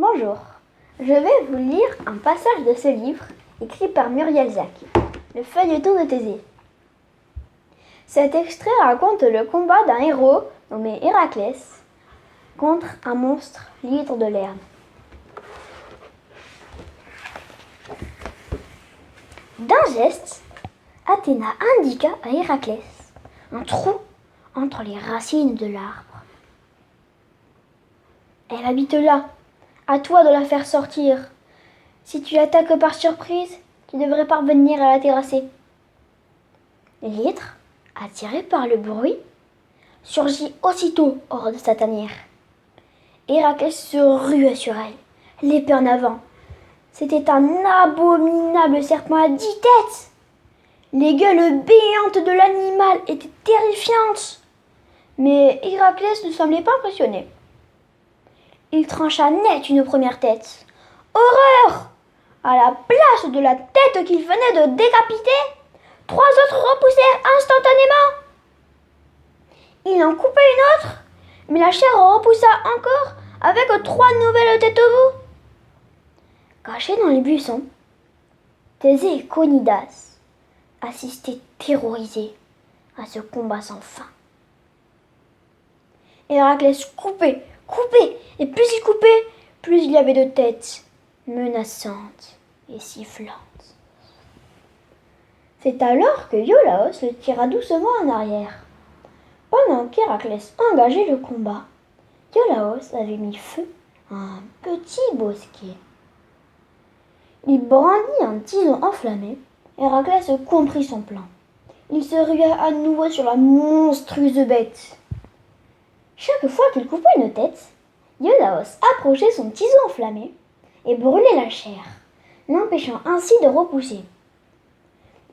Bonjour, je vais vous lire un passage de ce livre écrit par Muriel Zac, le feuilleton de Thésée. Cet extrait raconte le combat d'un héros nommé Héraclès contre un monstre l'hydre de Lerne. D'un geste, Athéna indiqua à Héraclès un trou entre les racines de l'arbre. Elle habite là. À toi de la faire sortir. Si tu l'attaques par surprise, tu devrais parvenir à la terrasser. L'hydre, attiré par le bruit, surgit aussitôt hors de sa tanière. Héraclès se rua sur elle, l'épée en avant. C'était un abominable serpent à 10 têtes. Les gueules béantes de l'animal étaient terrifiantes. Mais Héraclès ne semblait pas impressionné. Il trancha net une première tête. Horreur! À la place de la tête qu'il venait de décapiter, 3 autres repoussèrent instantanément. Il en coupa une autre, mais la chair repoussa encore avec 3 nouvelles têtes au bout. Cachés dans les buissons, Thésée et Conidas assistaient terrorisés à ce combat sans fin. Héraclès coupait, et plus il coupait, plus il y avait de têtes menaçantes et sifflantes. C'est alors que Iolaos le tira doucement en arrière. Pendant qu'Héraclès engageait le combat, Iolaos avait mis feu à un petit bosquet. Il brandit un tison enflammé. Héraclès comprit son plan. Il se rua à nouveau sur la monstrueuse bête. Chaque fois qu'il coupait une tête, Iolaos approchait son tison enflammé et brûlait la chair, l'empêchant ainsi de repousser.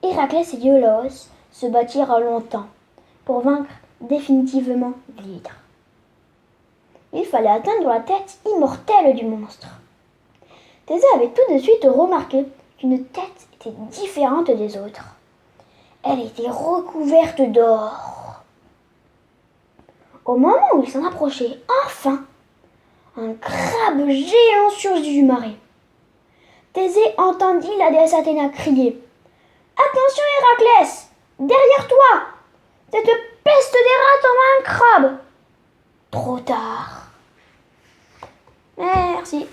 Héraclès et Iolaos se battirent longtemps pour vaincre définitivement l'hydre. Il fallait atteindre la tête immortelle du monstre. Thésée avait tout de suite remarqué qu'une tête était différente des autres. Elle était recouverte d'or. Au moment où il s'en approchait, enfin, un crabe géant surgit du marais. Thésée entendit la déesse Athéna crier « Attention Héraclès, derrière toi! Cette peste des rats t'envoie un crabe !» Trop tard. Merci.